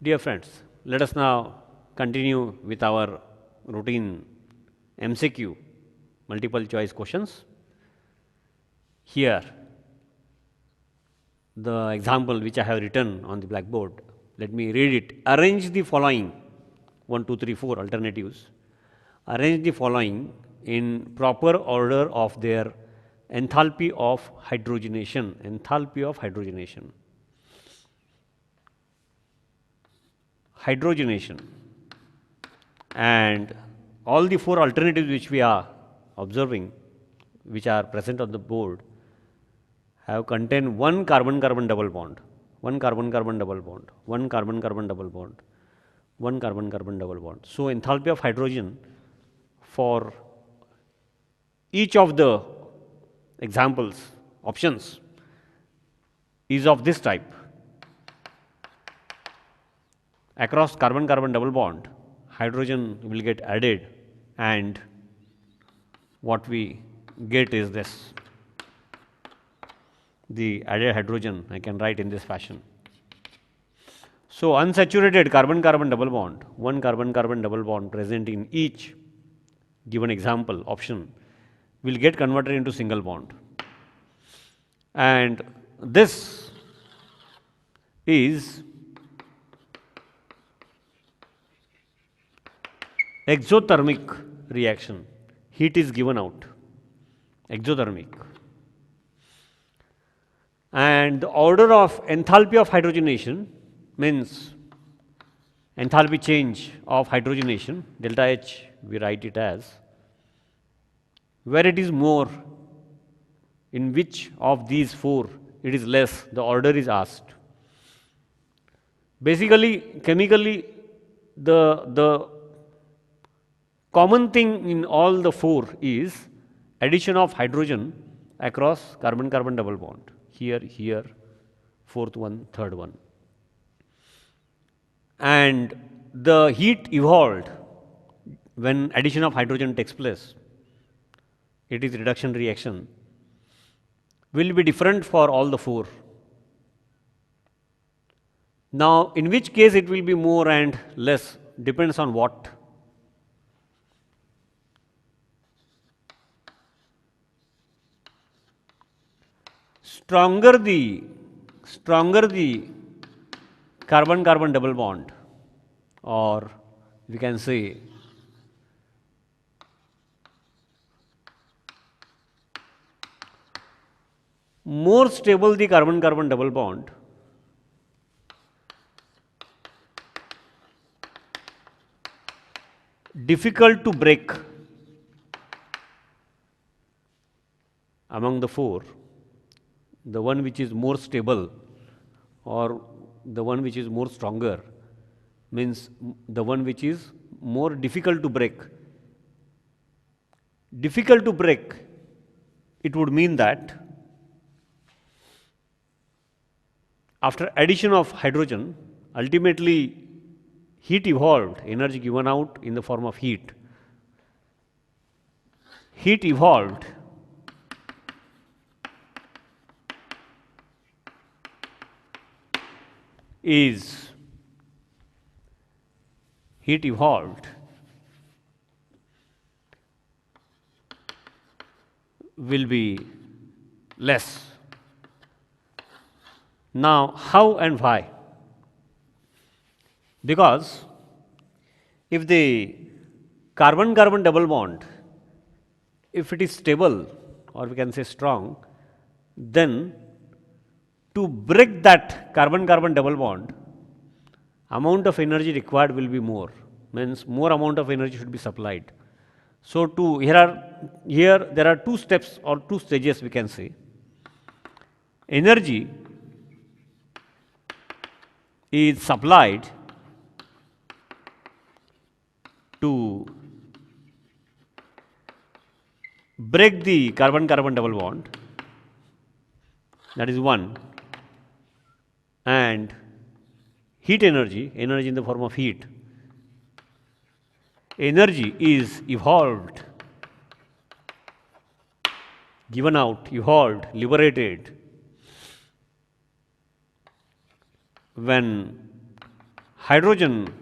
Dear friends, let us now continue with our routine MCQ, multiple choice questions. Here, the example which I have written on the blackboard, let me read it. Arrange the following 1, 2, 3, 4 alternatives. Arrange the following in proper order of their enthalpy of hydrogenation. Enthalpy of hydrogenation. Hydrogenation. And all the four alternatives which we are observing, which are present on the board, have contained one carbon-carbon double bond, one carbon-carbon double bond, one carbon-carbon double bond, one carbon-carbon double bond. So, enthalpy of hydrogen for each of the examples, options, is of this type. Across carbon-carbon double bond, hydrogen will get added, and what we get is this. The added hydrogen I can write in this fashion. So, unsaturated carbon-carbon double bond, one carbon-carbon double bond present in each given example option will get converted into single bond, and this is exothermic reaction. Heat is given out, exothermic. And the order of enthalpy of hydrogenation means enthalpy change of hydrogenation, delta H we write it as, where it is more, in which of these four it is less, the order is asked. Basically, chemically, the common thing in all the four is addition of hydrogen across carbon-carbon double bond. Here, here, fourth one, third one. And the heat evolved when addition of hydrogen takes place. It is reduction reaction, will be different for all the four. Now, in which case it will be more and less depends on what? Stronger the carbon-carbon double bond, or we can say more stable the carbon-carbon double bond, difficult to break among the four, the one which is more stable or the one which is more stronger means the one which is more difficult to break. Difficult to break, it would mean that after addition of hydrogen, ultimately heat evolved, energy given out in the form of heat. Heat evolved is heat evolved will be less. Now, how and why? Because if the carbon-carbon double bond, if it is stable or we can say strong, then to break that carbon-carbon double bond, amount of energy required will be more, means more amount of energy should be supplied. So, here there are two steps or two stages we can say. Energy is supplied to break the carbon-carbon double bond, that is one, and heat energy, energy in the form of heat, energy is evolved, given out, evolved, liberated when hydrogen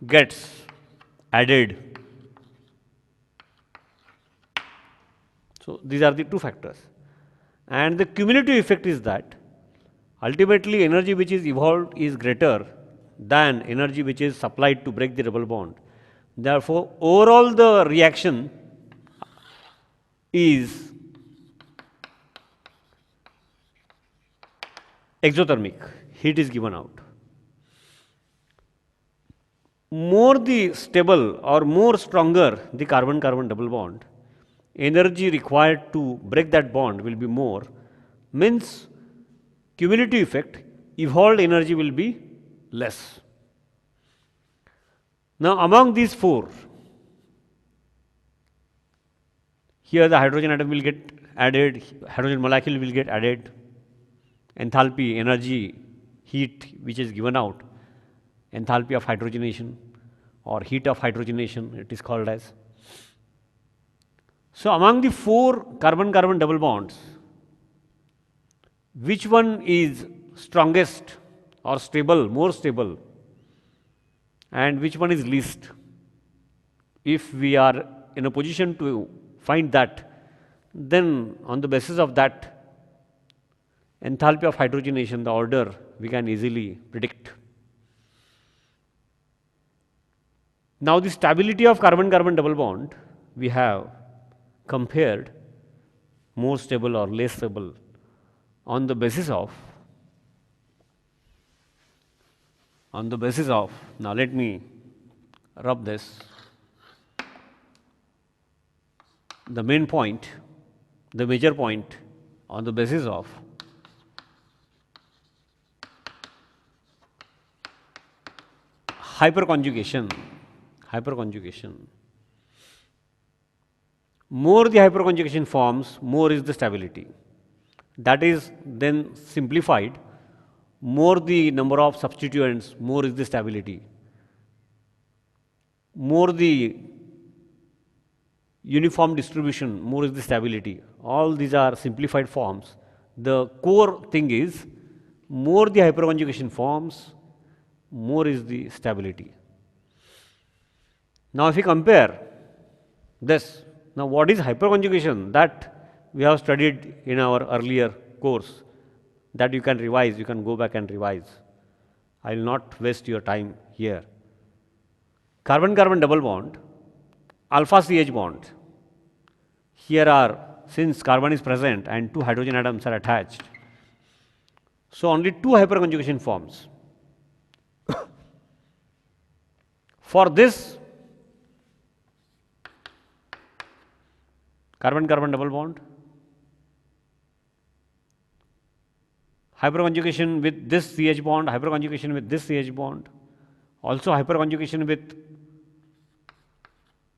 gets added. So these are the two factors. And the cumulative effect is that ultimately energy which is evolved is greater than energy which is supplied to break the double bond. Therefore, overall the reaction is exothermic, heat is given out. More the stable or more stronger the carbon-carbon double bond, energy required to break that bond will be more, means cumulative effect, evolved energy will be less. Now, among these four, here the hydrogen atom will get added, hydrogen molecule will get added, enthalpy, energy, heat which is given out, enthalpy of hydrogenation or heat of hydrogenation it is called as. So, among the four carbon-carbon double bonds, which one is strongest or stable, more stable, and which one is least? If we are in a position to find that, then on the basis of that, enthalpy of hydrogenation, the order, we can easily predict. Now, the stability of carbon-carbon double bond, we have compared more stable or less stable on the basis of, now let me rub this, the main point, the major point on the basis of hyperconjugation. More the hyperconjugation forms, more is the stability. That is then simplified, more the number of substituents, more is the stability. More the uniform distribution, more is the stability. All these are simplified forms. The core thing is, more the hyperconjugation forms, more is the stability. Now, if we compare this, now what is hyperconjugation? That we have studied in our earlier course, that you can revise, you can go back and revise. I will not waste your time here. Carbon-carbon double bond, alpha CH bond. Here are, since carbon is present and two hydrogen atoms are attached, so only two hyperconjugation forms. For this carbon-carbon double bond, hyperconjugation with this CH bond, hyperconjugation with this CH bond, also hyperconjugation with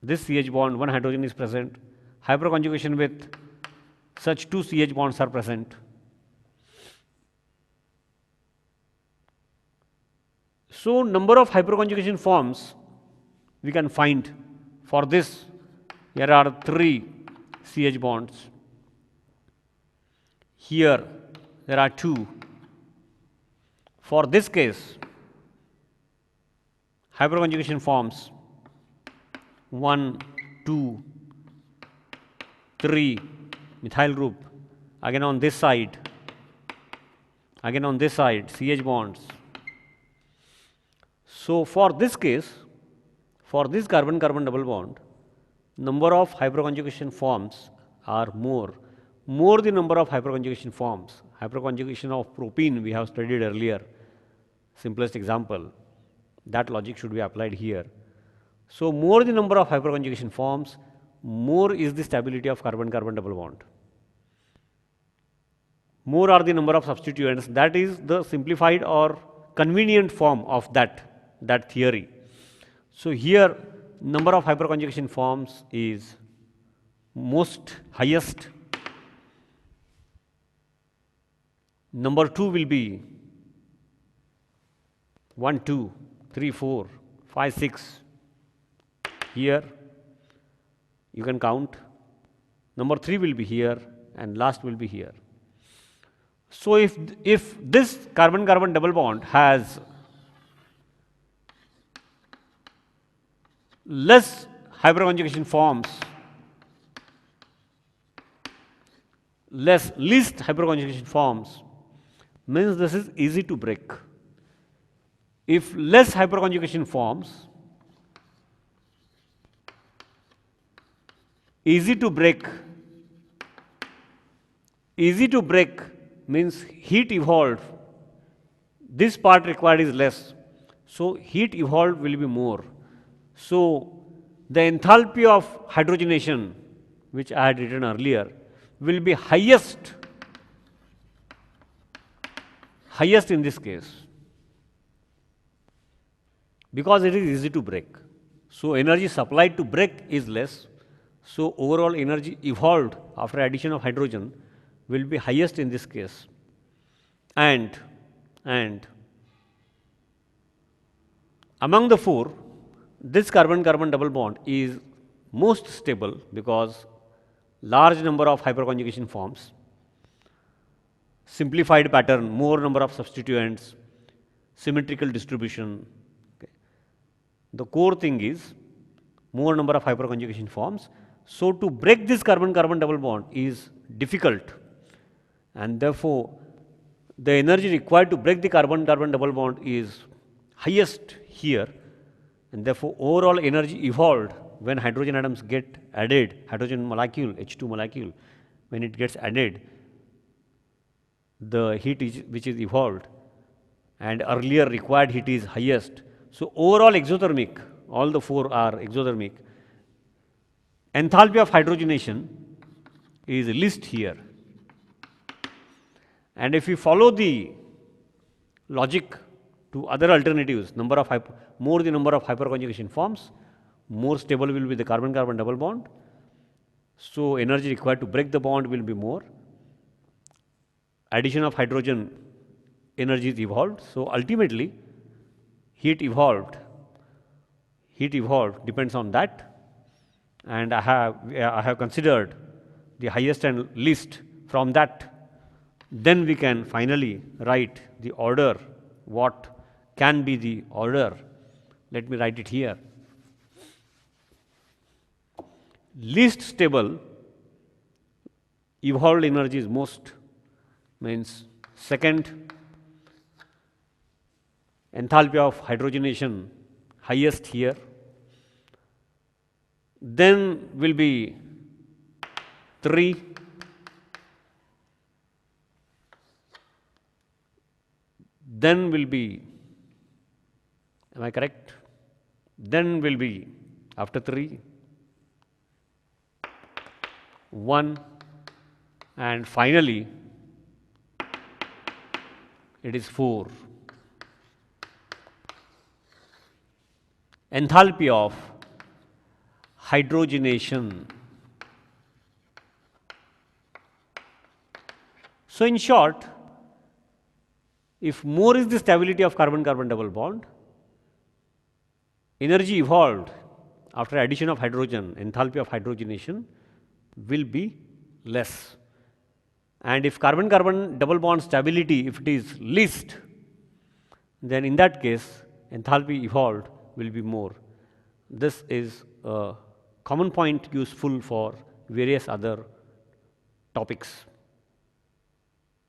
this CH bond, one hydrogen is present, hyperconjugation with such two CH bonds are present. So, number of hyperconjugation forms we can find. For this, here are three CH bonds. Here there are two. For this case, hyperconjugation forms 1, 2, 3 methyl group. Again on this side, CH bonds. So, for this case, for this carbon-carbon double bond, number of hyperconjugation forms are more. More the number of hyperconjugation forms. Hyperconjugation of propene we have studied earlier, simplest example. That logic should be applied here. So, more the number of hyperconjugation forms, more is the stability of carbon-carbon double bond. More are the number of substituents. That is the simplified or convenient form of that theory. So, here number of hyperconjugation forms is most highest. Number 2 will be 1, 2, 3, 4, 5, 6. Here you can count. Number 3 will be here and last will be here. So, if this carbon-carbon double bond has less hyperconjugation forms, least hyperconjugation forms, means this is easy to break. If less hyperconjugation forms, easy to break means heat evolved. This part required is less, so heat evolved will be more. So the enthalpy of hydrogenation, which I had written earlier, will be highest in this case, because it is easy to break. So energy supplied to break is less. So overall energy evolved after addition of hydrogen will be highest in this case. And among the four, this carbon-carbon double bond is most stable because large number of hyperconjugation forms, simplified pattern, more number of substituents, symmetrical distribution. Okay. The core thing is more number of hyperconjugation forms. So to break this carbon-carbon double bond is difficult, and therefore the energy required to break the carbon-carbon double bond is highest here, and therefore overall energy evolved when hydrogen atoms get added, hydrogen molecule, H2 molecule, when it gets added, the heat which is evolved and earlier required heat is highest. So overall exothermic, all the four are exothermic. Enthalpy of hydrogenation is least here. And if we follow the logic to other alternatives, more the number of hyperconjugation forms, more stable will be the carbon-carbon double bond. So energy required to break the bond will be more. Addition of hydrogen, energy is evolved. So ultimately, heat evolved depends on that. And I have considered the highest and least. From that, then we can finally write the order, what can be the order. Let me write it here. Least stable, evolved energy is most, means second, enthalpy of hydrogenation highest here. Then will be 3, then will be, am I correct? Then will be after 3, 1, and finally it is 4. Enthalpy of hydrogenation. So in short, if more is the stability of carbon-carbon double bond, energy evolved after addition of hydrogen, enthalpy of hydrogenation will be less. And if carbon-carbon double bond stability, if it is least, then in that case enthalpy evolved will be more. This is a common point useful for various other topics.